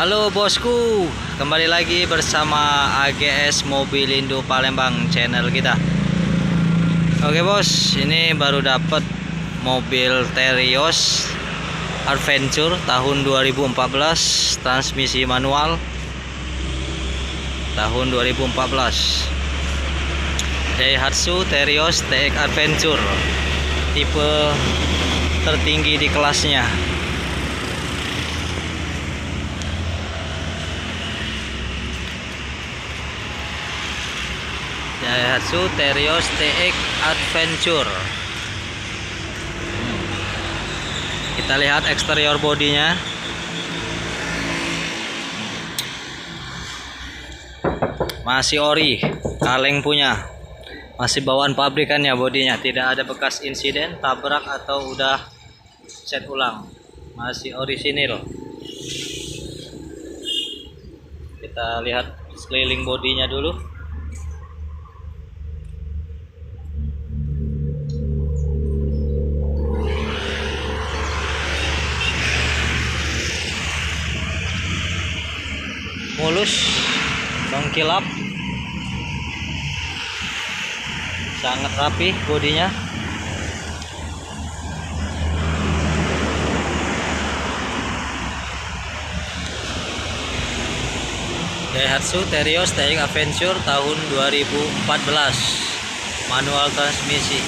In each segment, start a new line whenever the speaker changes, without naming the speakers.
Halo bosku, kembali lagi bersama AGS Mobilindo Palembang channel kita. Oke bos, ini baru dapat mobil Terios Adventure tahun 2014, transmisi manual tahun 2014. Daihatsu Terios TX Adventure, tipe tertinggi di kelasnya. Daihatsu Terios TX Adventure. Kita lihat eksterior bodinya. Masih ori, kaleng punya. Masih bawaan pabrikannya bodinya, tidak ada bekas insiden, tabrak atau udah set ulang. Masih orisinil. Kita lihat sekeliling bodinya dulu. Mulus, mengkilap, sangat rapi bodinya. Daihatsu Terios TX Adventure tahun 2014, manual transmisi.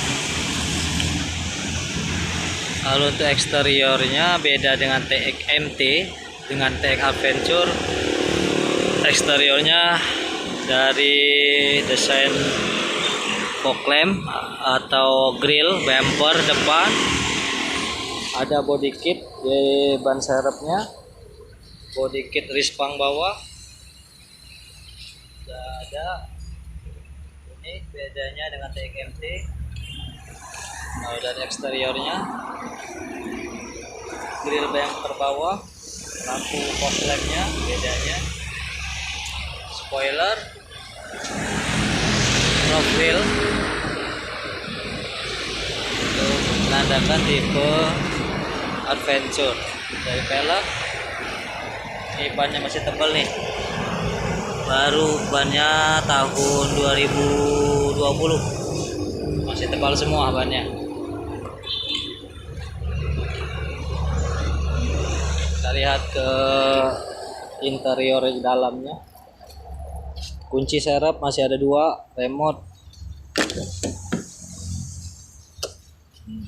Kalau untuk eksteriornya beda dengan TX MT, dengan TX Adventure. Eksteriornya dari desain fog lamp atau grill, bumper depan, ada body kit di ban serepnya, body kit rispang bawah, ada ini bedanya dengan TXMT. Kalau dari eksteriornya, grill bumper bawah, lampu fog lampnya bedanya, spoiler, rock wheel untuk menandakan tipe Adventure. Dari pelek, ini bannya masih tebal nih, baru bannya tahun 2020, masih tebal semua bannya. Kita lihat ke interior di dalamnya. Kunci serep masih ada 2, remote. Hmm.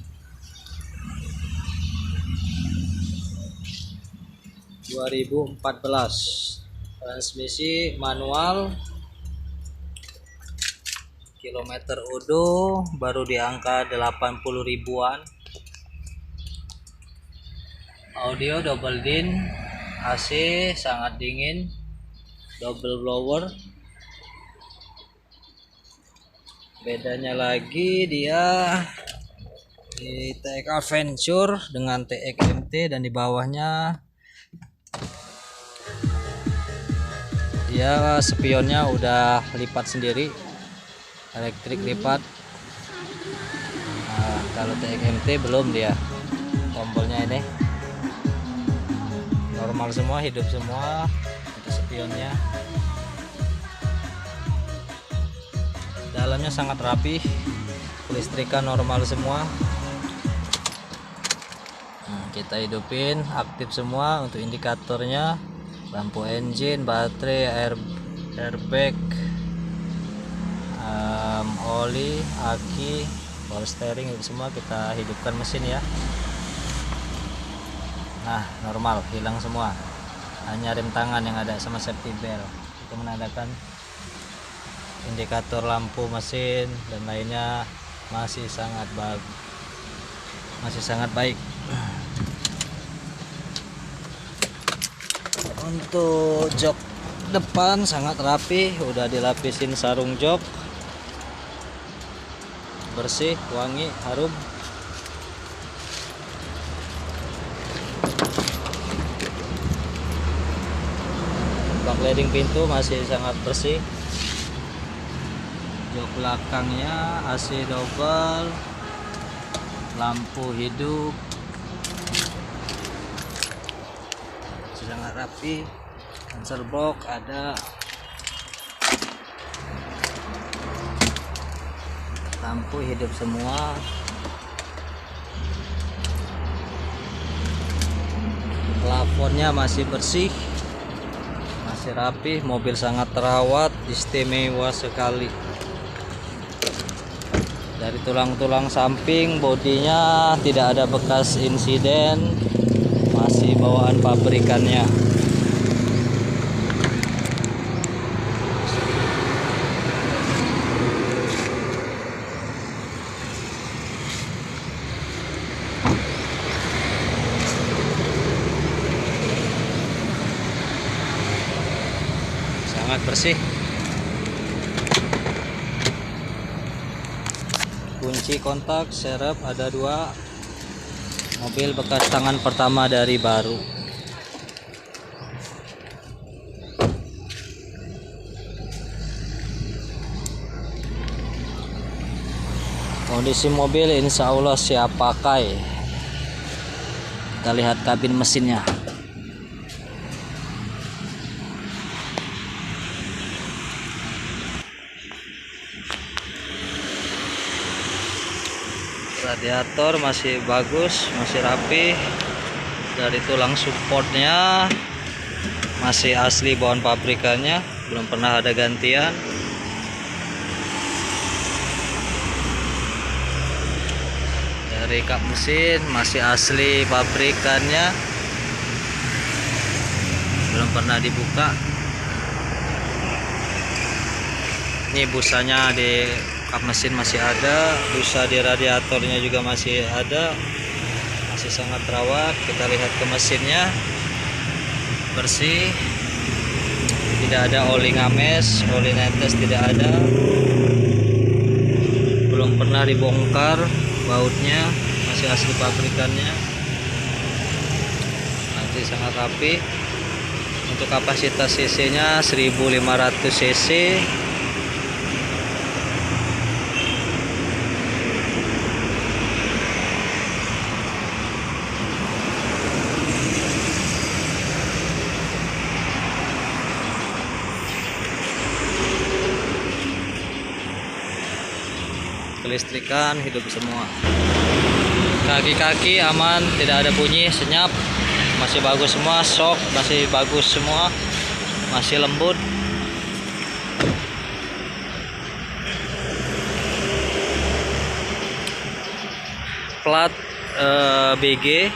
2014, transmisi manual, kilometer odo baru di angka 80 ribuan. Audio double din, AC sangat dingin, double blower. Bedanya lagi dia di TX Adventure dengan TX MT, dan di bawahnya dia spionnya udah lipat sendiri, elektrik lipat. Nah, kalau TX MT belum, dia tombolnya ini normal semua, hidup semua itu spionnya. Dalamnya sangat rapi, listrikan normal semua. Nah, kita hidupin, aktif semua untuk indikatornya, lampu engine, baterai, airbag, oli, aki, power steering, itu semua kita hidupkan mesin ya. Nah, normal, hilang semua, hanya rem tangan yang ada sama safety belt. Itu menandakan indikator lampu mesin dan lainnya masih sangat baik. Untuk jok depan sangat rapi, udah dilapisin sarung jok, bersih, wangi, harum. Bak leading pintu masih sangat bersih. Jok belakangnya AC double, lampu hidup, sangat rapi. sensor box ada, lampu hidup semua. Plafonnya masih bersih, masih rapi, mobil sangat terawat, istimewa sekali. Dari tulang-tulang samping, bodinya tidak ada bekas insiden, masih bawaan pabrikannya. Sangat bersih. Kunci kontak serep ada 2. Mobil bekas tangan pertama dari baru. Kondisi mobil insya Allah siap pakai. Kita lihat kabin mesinnya. Radiator masih bagus, masih rapi. Dari tulang supportnya masih asli bawaan pabrikannya, belum pernah ada gantian. Dari kap mesin masih asli pabrikannya, belum pernah dibuka. Ini busanya di kap mesin masih ada, busa di radiatornya juga masih ada, masih sangat terawat. Kita lihat ke mesinnya, bersih, tidak ada oli ngames, oli netes tidak ada, belum pernah dibongkar. Bautnya masih asli pabrikannya, nanti sangat rapi. Untuk kapasitas cc nya 1500 cc. Kelistrikan hidup semua. Kaki-kaki aman, tidak ada bunyi, senyap, masih bagus semua. Shock masih bagus semua, masih lembut. Plat BG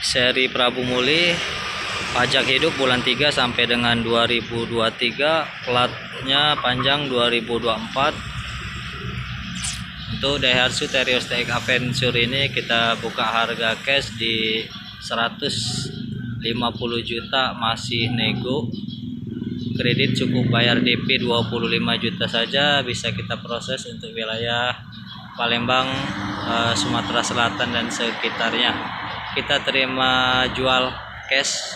seri Prabu Muli, pajak hidup bulan 3 sampai dengan 2023, platnya panjang 2024. Untuk Daihatsu Terios TX Adventure ini kita buka harga cash di 150 juta, masih nego. Kredit cukup bayar DP 25 juta saja, bisa kita proses untuk wilayah Palembang, Sumatera Selatan dan sekitarnya. Kita terima jual cash,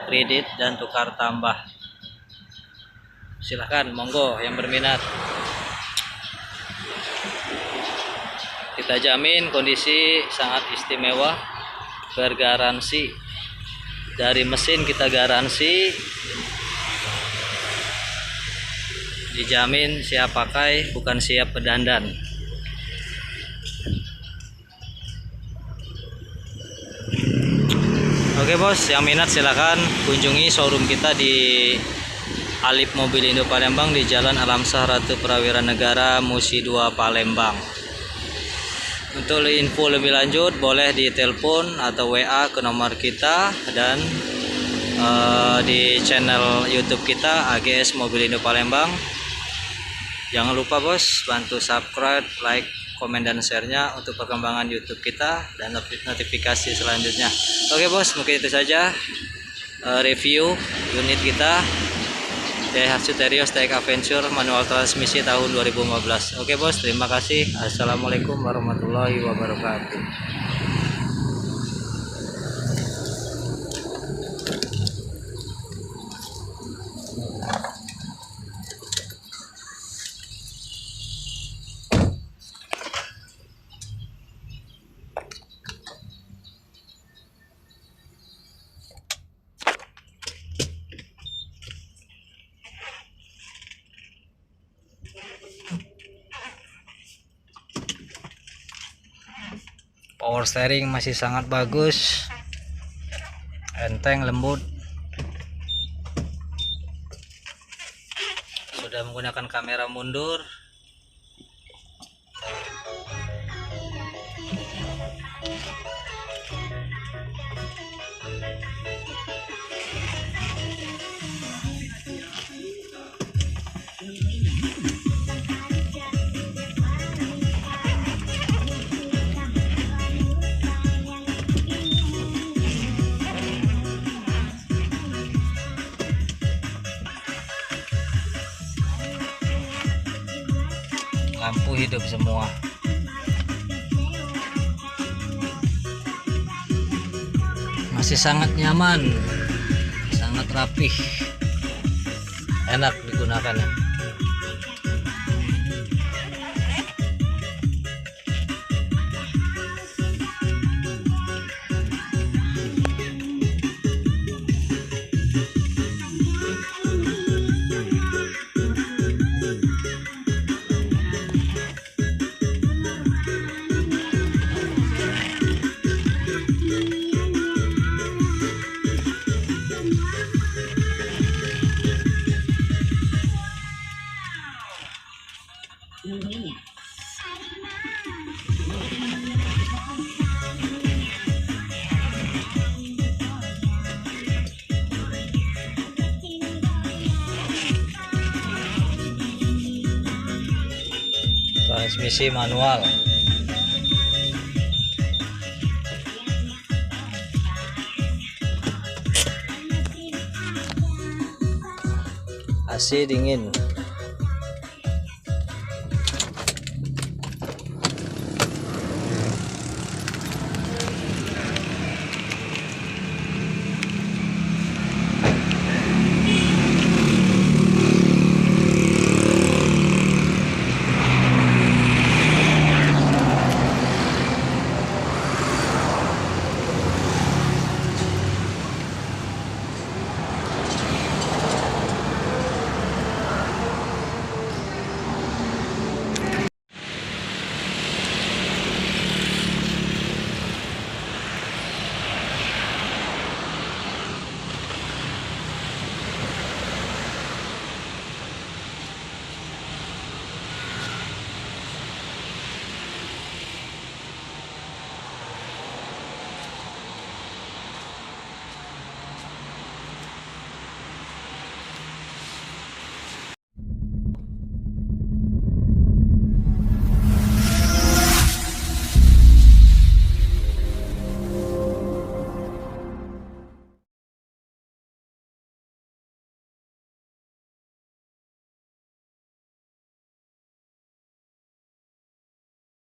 kredit dan tukar tambah. Silahkan, monggo yang berminat. Kita jamin kondisi sangat istimewa, bergaransi. Dari mesin kita garansi, dijamin siap pakai, bukan siap berdandan. Oke bos, yang minat silakan kunjungi showroom kita di Alip Mobil Indo Palembang di Jalan Alamsah Ratu Prawira Negara, Musi 2 Palembang. Untuk info lebih lanjut boleh ditelepon atau WA ke nomor kita, dan di channel YouTube kita AGS Mobil Indo Palembang. Jangan lupa bos, bantu subscribe, like, komen dan share-nya untuk perkembangan YouTube kita dan notifikasi selanjutnya. Oke bos, mungkin itu saja review unit kita Daihatsu Terios TX Adventure manual transmisi tahun 2015. Oke bos, terima kasih. Assalamualaikum warahmatullahi wabarakatuh. Power steering masih sangat bagus, enteng, lembut. Sudah menggunakan kamera mundur. Lampu hidup semua. Masih sangat nyaman, sangat rapih, enak digunakan ya. Transmisi manual. AC dingin.